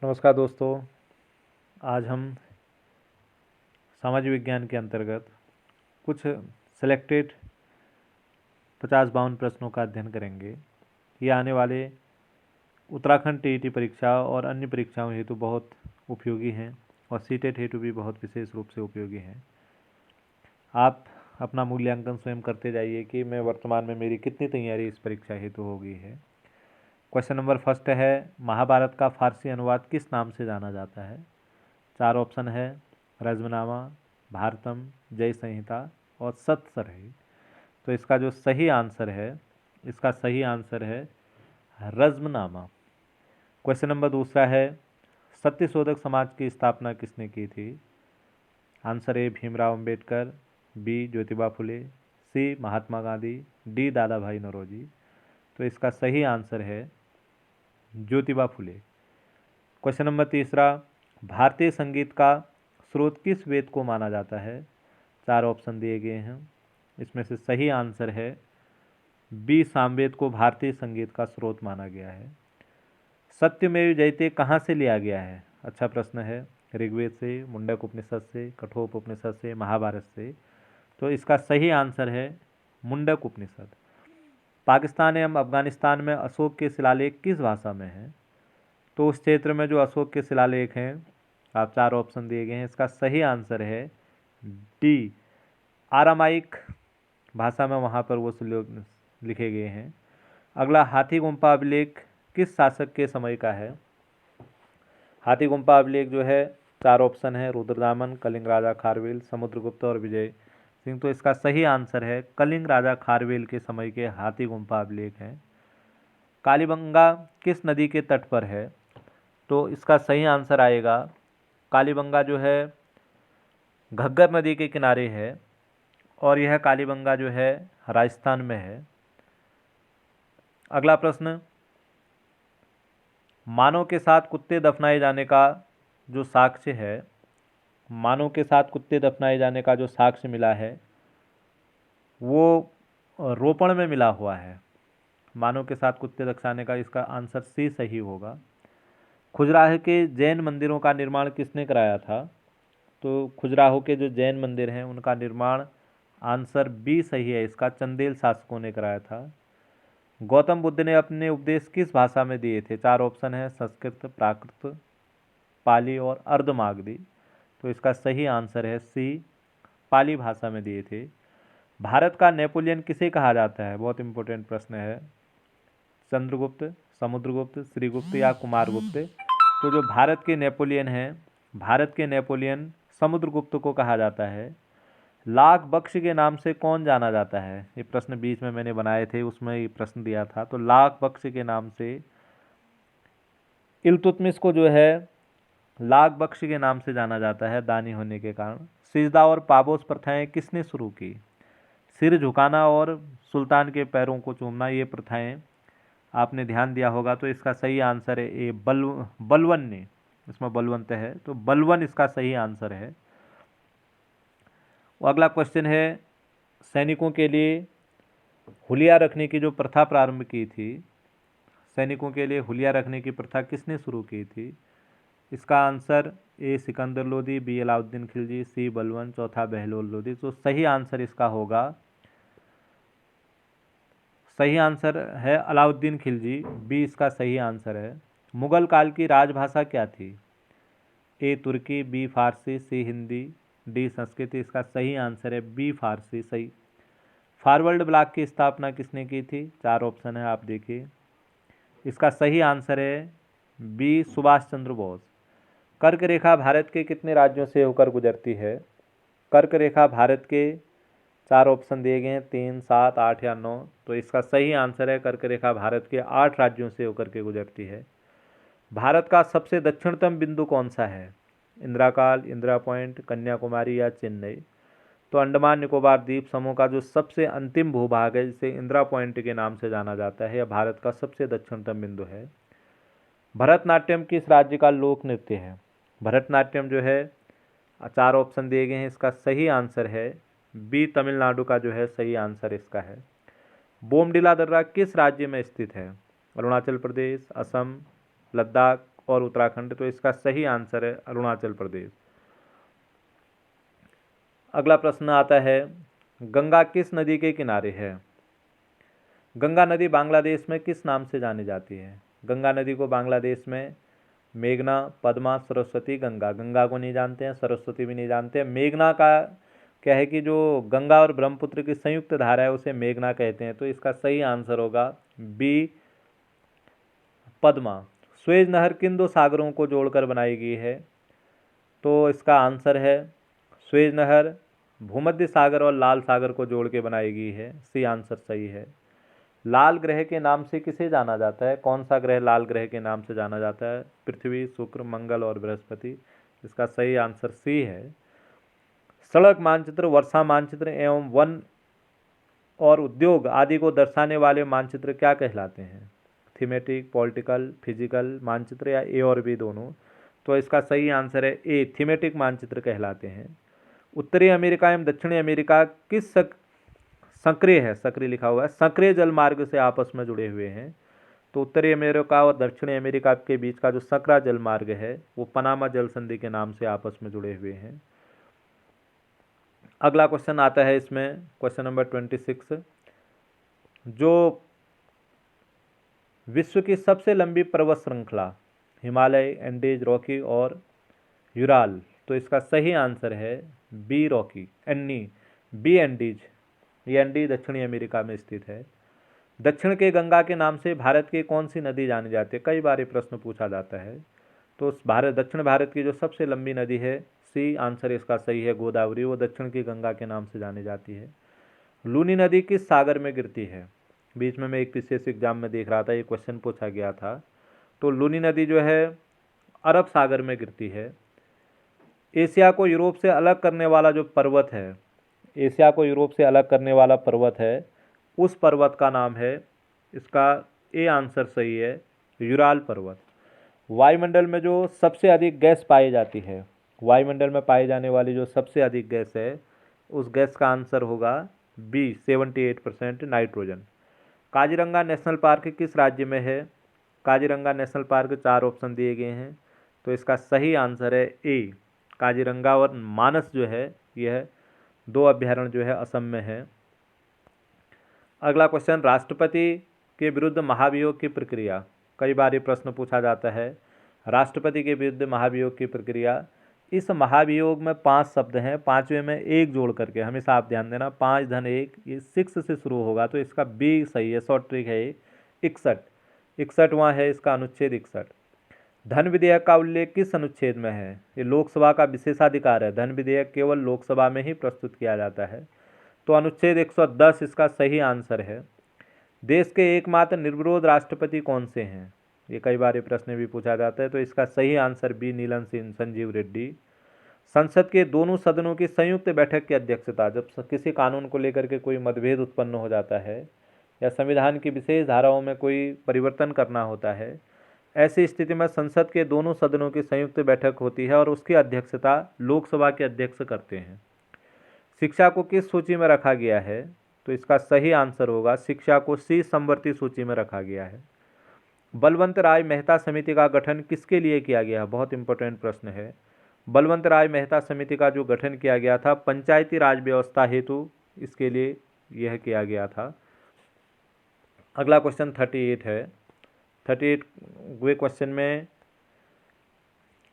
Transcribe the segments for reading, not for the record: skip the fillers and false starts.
नमस्कार दोस्तों, आज हम सामाजिक विज्ञान के अंतर्गत कुछ सिलेक्टेड 50-52 प्रश्नों का अध्ययन करेंगे। ये आने वाले उत्तराखंड टीईटी परीक्षा और अन्य परीक्षाओं हेतु बहुत उपयोगी हैं और सीटेट हेतु भी बहुत विशेष रूप से उपयोगी हैं। आप अपना मूल्यांकन स्वयं करते जाइए कि मैं वर्तमान में मेरी कितनी तैयारी इस परीक्षा हेतु हो गई है। क्वेश्चन नंबर फर्स्ट है, महाभारत का फारसी अनुवाद किस नाम से जाना जाता है? 4 ऑप्शन है, रज़्मनामा, भारतम, जय संहिता और सत्सरही। तो इसका जो सही आंसर है रज़्मनामा। क्वेश्चन नंबर दूसरा है, सत्यशोधक समाज की स्थापना किसने की थी? Answer A Bhimrao Ambedkar, B Jyotiba Phule, C Mahatma Gandhi, D Dadabhai Naoroji. तो इसका सही आंसर है ज्योतिबा फुले। क्वेश्चन नंबर तीसरा, भारतीय संगीत का स्रोत किस वेद को माना जाता है? 4 ऑप्शन दिए गए हैं, इसमें से सही आंसर है बी सामवेद को भारतीय संगीत का स्रोत माना गया है। सत्यमेव जयते कहाँ से लिया गया है? अच्छा प्रश्न है, ऋग्वेद से, मुंडक उपनिषद से, कठोपनिषद से, महाभारत से। तो इसका सही आंसर है मुंडक उपनिषद। पाकिस्तान एवं अफगानिस्तान में अशोक के शिलालेख किस भाषा में हैं? तो उस क्षेत्र में जो अशोक के शिलालेख हैं, आप 4 ऑप्शन दिए गए हैं, इसका सही आंसर है डी आरामाइक भाषा में वहाँ पर वो शिलालेख लिखे गए हैं। अगला, हाथी गुम्फा अभिलेख किस शासक के समय का है? हाथी गुम्फा अभिलेख जो है 4 ऑप्शन है, रुद्रदामन, कलिंग राजा खारवेल, समुद्रगुप्त और विजय सिंह। तो इसका सही आंसर है कलिंग राजा खारवेल के समय के हाथी गुम्फा अभिलेख हैं। कालीबंगा किस नदी के तट पर है? तो इसका सही आंसर आएगा, कालीबंगा जो है घग्गर नदी के किनारे है और यह कालीबंगा जो है राजस्थान में है। अगला प्रश्न, मानव के साथ कुत्ते दफनाए जाने का जो साक्ष्य है, मानव के साथ कुत्ते दफनाए जाने का जो साक्ष्य मिला है वो रोपण में मिला हुआ है। मानव के साथ कुत्ते दफनाने का इसका आंसर सी सही होगा। खजुराहो के जैन मंदिरों का निर्माण किसने कराया था? तो खजुराहो के जो जैन मंदिर हैं उनका निर्माण, आंसर बी सही है इसका, चंदेल शासकों ने कराया था। गौतम बुद्ध ने अपने उपदेश किस भाषा में दिए थे? 4 ऑप्शन है, संस्कृत, प्राकृत, पाली और अर्धमागधी। तो इसका सही आंसर है सी, पाली भाषा में दिए थे। भारत का नेपोलियन किसे कहा जाता है? बहुत इंपॉर्टेंट प्रश्न है। चंद्रगुप्त, समुद्रगुप्त, श्रीगुप्त या कुमारगुप्त। तो जो भारत के नेपोलियन हैं, भारत के नेपोलियन समुद्रगुप्त को कहा जाता है। लाख बख्श के नाम से कौन जाना जाता है? ये प्रश्न बीच में मैंने बनाए थे, उसमें ये प्रश्न दिया था। तो लाख बख्श के नाम से इल्तुतमिश को जो है लाख बख्श के नाम से जाना जाता है, दानी होने के कारण। सिजदा और पाबोस प्रथाएं किसने शुरू की? सिर झुकाना और सुल्तान के पैरों को चूमना, ये प्रथाएं आपने ध्यान दिया होगा। तो इसका सही आंसर है ए बलवन ने, इसमें बलवंत है तो बलवन इसका सही आंसर है। अगला क्वेश्चन है, सैनिकों के लिए हुलिया रखने की जो प्रथा प्रारंभ की थी, सैनिकों के लिए हुलिया रखने की प्रथा किसने शुरू की थी? इसका answer A Sikandar Lodi, B Alauddin Khilji, C Balban, चौथा बहलोल लोदी। तो सही आंसर इसका होगा, सही आंसर है अलाउद्दीन खिलजी, बी इसका सही आंसर है। मुगल काल की राजभाषा क्या थी? ए तुर्की, बी फारसी, सी हिंदी, डी संस्कृत। इसका सही आंसर है बी फारसी, सही। फॉरवर्ड ब्लॉक की स्थापना किसने की थी? 4 ऑप्शन है, आप देखिए। इसका सही आंसर है बी सुभाष चंद्र बोस। कर्क रेखा भारत के कितने राज्यों से होकर गुजरती है? कर्क रेखा भारत के 4 ऑप्शन दिए गए हैं, 3, 7, 8 या 9। तो इसका सही आंसर है कर्क रेखा भारत के 8 राज्यों से होकर के गुजरती है। भारत का सबसे दक्षिणतम बिंदु कौन सा है? इंदिरा काल, इंदिरा पॉइंट, कन्याकुमारी या चेन्नई। तो अंडमान निकोबार द्वीप समूह का जो सबसे अंतिम भूभाग है, जिसे इंदिरा पॉइंट के नाम से जाना जाता है, यह भारत का सबसे दक्षिणतम बिंदु है। भरतनाट्यम किस राज्य का लोक नृत्य है? भरतनाट्यम जो है 4 ऑप्शन दिए गए हैं, इसका सही आंसर है बी तमिलनाडु का जो है सही आंसर इसका है। बोमडिला दर्रा किस राज्य में स्थित है? अरुणाचल प्रदेश, असम, लद्दाख, और उत्तराखंड, तो इसका सही आंसर है अरुणाचल प्रदेश। अगला प्रश्न आता है, गंगा किस नदी के किनारे है? गंगा नदी बांग्लादेश में किस नाम से जानी जाती है? गंगा नदी को बांग्लादेश में मेघना, पद्मा, सरस्वती, गंगा, गंगा को नहीं जानते हैं, सरस्वती भी नहीं जानते हैं। मेघना का क्या है कि जो गंगा और ब्रह्मपुत्र की संयुक्त धारा है उसे मेघना कहते हैं, तो इसका सही आंसर होगा बी, पद्मा। स्वेज नहर किन दो सागरों को जोड़कर बनाई गई है? तो इसका आंसर है स्वेज नहर भूमध्य सागर और लाल सागर को जोड़ के बनाई गई है, सी आंसर सही है। लाल ग्रह के नाम से किसे जाना जाता है? कौन सा ग्रह लाल ग्रह के नाम से जाना जाता है? पृथ्वी, शुक्र, मंगल और बृहस्पति। इसका सही आंसर सी है। सड़क मानचित्र, वर्षा मानचित्र एवं वन और उद्योग आदि को दर्शाने वाले मानचित्र क्या कहलाते हैं? थीमेटिक, पॉलिटिकल, फिजिकल मानचित्र या ए और बी दोनों? तो इसका सही आंसर है ए, थीमेटिक मानचित्र कहलाते हैं। उत्तरी अमेरिका एवं दक्षिणी अमेरिका किस सक्रिय है, सक्रिय लिखा हुआ है, सक्रिय जल मार्ग से आपस में जुड़े हुए हैं? तो उत्तरी अमेरिका और दक्षिणी अमेरिका के बीच का जो सकरा जल मार्ग है वो पनामा जल संधि के नाम से आपस में जुड़े हुए हैं। अगला क्वेश्चन आता है इसमें, क्वेश्चन नंबर 26, जो विश्व की सबसे लंबी पर्वत श्रृंखला, हिमालय, एंडीज, रॉकी और यूराल, तो इसका सही आंसर है बी, रॉकी, बी एंडीज। ये एंडीज दक्षिणी अमेरिका में स्थित है। दक्षिण के गंगा के नाम से भारत की कौन सी नदी जानी जाती है? कई बार ये प्रश्न पूछा जाता है। तो दक्षिण भारत की जो सबसे लंबी नदी है, सी आंसर इसका सही है, गोदावरी, वो दक्षिण की गंगा के नाम से जानी जाती है। लूनी नदी किस सागर में गिरती है? बीच में मैं एक विशेष एग्जाम में देख रहा था, ये क्वेश्चन पूछा गया था। तो लूनी नदी जो है अरब सागर में गिरती है। एशिया को यूरोप से अलग करने वाला जो पर्वत है, एशिया को यूरोप से अलग करने वाला पर्वत है, उस पर्वत का नाम है, इसका ए आंसर सही है, यूराल पर्वत। वायुमंडल में जो सबसे अधिक गैस पाई जाती है, वायुमंडल में पाई जाने वाली जो सबसे अधिक गैस है, उस गैस का आंसर होगा B, 78% nitrogen. Kaziranga national park किस राज्य में है? काजीरंगा नेशनल पार्क 4 ऑप्शन दिए गए हैं, तो इसका सही आंसर है ए, काजीरंगा। और मानस जो है यह 2 अभ्यारण्य जो है असम में है। अगला क्वेश्चन, राष्ट्रपति के विरुद्ध महाभियोग की प्रक्रिया, कई बार ये प्रश्न पूछा जाता है। राष्ट्रपति के विरुद्ध महाभियोग की प्रक्रिया, इस महाभियोग में 5 शब्द हैं, 5वें में 1 जोड़ करके, हमेशा आप ध्यान देना, 5 धन 1, ये 6 से शुरू होगा, तो इसका बी सही है, शॉर्ट ट्रिक है ये। 61वां है इसका अनुच्छेद 61। धन विधेयक का उल्लेख किस अनुच्छेद में है? ये लोकसभा का विशेषाधिकार है, धन विधेयक केवल लोकसभा में ही प्रस्तुत किया जाता है, तो अनुच्छेद 110 इसका सही आंसर है। देश के एकमात्र निर्विरोध राष्ट्रपति कौन से हैं? ये कई बार ये प्रश्न भी पूछा जाता है, तो इसका सही आंसर बी, नीलन सिंह संजीव रेड्डी। संसद के दोनों सदनों की संयुक्त बैठक की अध्यक्षता, जब किसी कानून को लेकर के कोई मतभेद उत्पन्न हो जाता है या संविधान की विशेष धाराओं में कोई परिवर्तन करना होता है, ऐसी स्थिति में संसद के दोनों सदनों की संयुक्त बैठक होती है और उसकी अध्यक्षता लोकसभा के अध्यक्ष करते हैं। शिक्षा को किस सूची में रखा गया है? तो इसका सही आंसर होगा, शिक्षा को सी, समवर्ती सूची में रखा गया है। बलवंत राय मेहता समिति का गठन किसके लिए किया गया? बहुत इंपॉर्टेंट प्रश्न है। बलवंत राय मेहता समिति का जो गठन किया गया था पंचायती राज व्यवस्था हेतु, इसके लिए यह किया गया था। अगला क्वेश्चन 38 है। 38वें क्वेश्चन में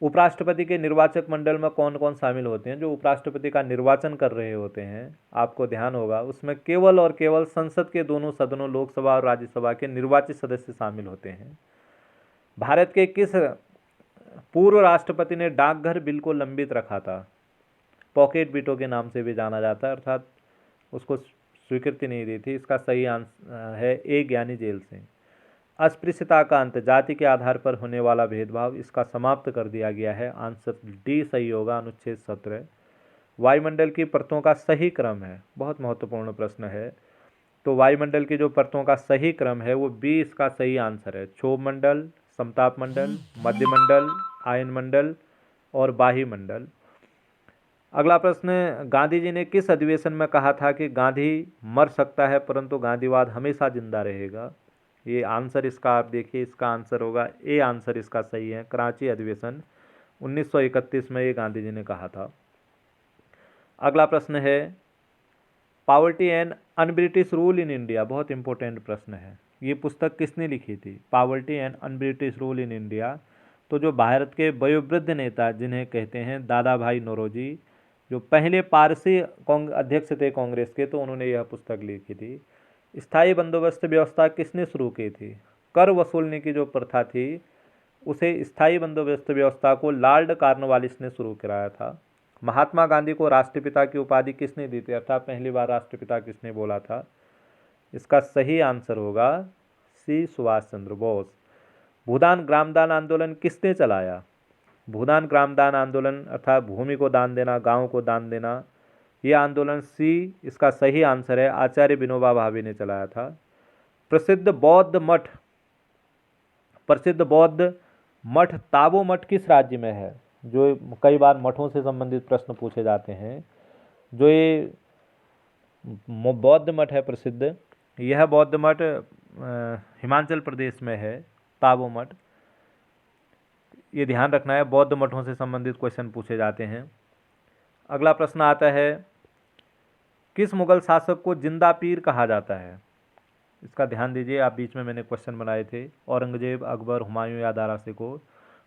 उपराष्ट्रपति के निर्वाचक मंडल में कौन कौन शामिल होते हैं? जो उपराष्ट्रपति का निर्वाचन कर रहे होते हैं, आपको ध्यान होगा, उसमें केवल और केवल संसद के दोनों सदनों लोकसभा और राज्यसभा के निर्वाचित सदस्य शामिल होते हैं। भारत के किस पूर्व राष्ट्रपति ने डाकघर बिल को लंबित रखा था? पॉकेट वीटो के नाम से भी जाना जाता है, अर्थात उसको स्वीकृति नहीं दी थी। इसका सही आंसर है ए, ज्ञानी जेल सिंह। अस्पृश्यता का अंत, जाति के आधार पर होने वाला भेदभाव, इसका समाप्त कर दिया गया है, आंसर डी सही होगा, अनुच्छेद 17। वायुमंडल की परतों का सही क्रम है, बहुत महत्वपूर्ण प्रश्न है। तो वायुमंडल की जो परतों का सही क्रम है वो बी इसका सही आंसर है। क्षोभ मंडल, समताप मंडल, मध्यमंडल, आयन मंडल और बाह्य मंडल। अगला प्रश्न, गांधी जी ने किस अधिवेशन में कहा था कि गांधी मर सकता है परंतु गांधीवाद हमेशा जिंदा रहेगा? ये आंसर इसका आप देखिए, इसका आंसर होगा ए, आंसर इसका सही है। कराची अधिवेशन 1931 में ये गांधी जी ने कहा था। अगला प्रश्न है, poverty and un-British rule in India, बहुत इंपॉर्टेंट प्रश्न है। ये पुस्तक किसने लिखी थी? Poverty and un-British rule in India. तो जो भारत के वयोवृद्ध नेता जिन्हें कहते हैं दादा भाई नौरोजी, जो पहले पारसी अध्यक्ष थे कांग्रेस के, तो उन्होंने यह पुस्तक लिखी थी। स्थायी बंदोबस्त व्यवस्था किसने शुरू की थी? कर वसूलने की जो प्रथा थी उसे स्थायी बंदोबस्त व्यवस्था को लॉर्ड कॉर्नवालिस ने शुरू कराया था। महात्मा गांधी को राष्ट्रपिता की उपाधि किसने दी थी, अर्थात पहली बार राष्ट्रपिता किसने बोला था? इसका सही आंसर होगा सी, सुभाष चंद्र बोस। भूदान ग्रामदान आंदोलन किसने चलाया? भूदान ग्रामदान आंदोलन अर्थात भूमि को दान देना, गांव को दान देना, ये आंदोलन सी, इसका सही आंसर है, आचार्य विनोबा भावे ने चलाया था। प्रसिद्ध बौद्ध मठ ताबो मठ किस राज्य में है? जो कई बार मठों से संबंधित प्रश्न पूछे जाते हैं। जो ये बौद्ध मठ है प्रसिद्ध, यह बौद्ध मठ हिमाचल प्रदेश में है, ताबो मठ। ये ध्यान रखना है, बौद्ध मठों से संबंधित क्वेश्चन पूछे जाते हैं। अगला प्रश्न आता है, किस मुगल शासक को जिंदा पीर कहा जाता है? इसका ध्यान दीजिए, आप बीच में मैंने क्वेश्चन बनाए थे, औरंगजेब, अकबर, हुमायूं या दारा शिकोह।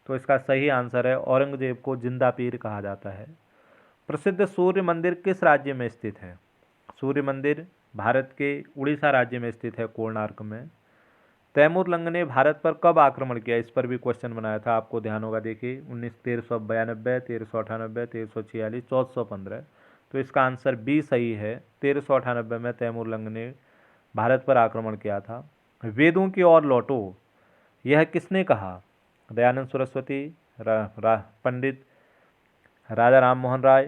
तो इसका सही आंसर है औरंगजेब को जिंदा पीर कहा जाता है। प्रसिद्ध सूर्य मंदिर किस राज्य में स्थित है? सूर्य मंदिर भारत के उड़ीसा राज्य में स्थित है, कोणार्क में। तैमूर लंग ने भारत पर कब आक्रमण किया? इस पर भी क्वेश्चन बनाया था, आपको ध्यान होगा, देखिए 1392, 1398, 1346, 1415। तो इसका आंसर बी सही है, 1398 में तैमूर लंग ने भारत पर आक्रमण किया था। वेदों की ओर लौटो, यह किसने कहा? दयानंद सरस्वती, पंडित राजा राम मोहन राय,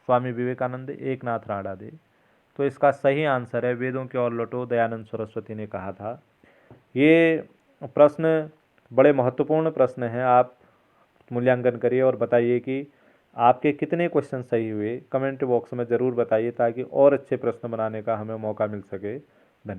स्वामी विवेकानंद, एकनाथ राणा दे। तो इसका सही आंसर है वेदों की ओर लौटो, दयानंद सरस्वती ने कहा था। ये प्रश्न बड़े महत्वपूर्ण प्रश्न हैं, आप मूल्यांकन करिए और बताइए कि आपके कितने क्वेश्चन सही हुए। कमेंट बॉक्स में ज़रूर बताइए ताकि और अच्छे प्रश्न बनाने का हमें मौका मिल सके।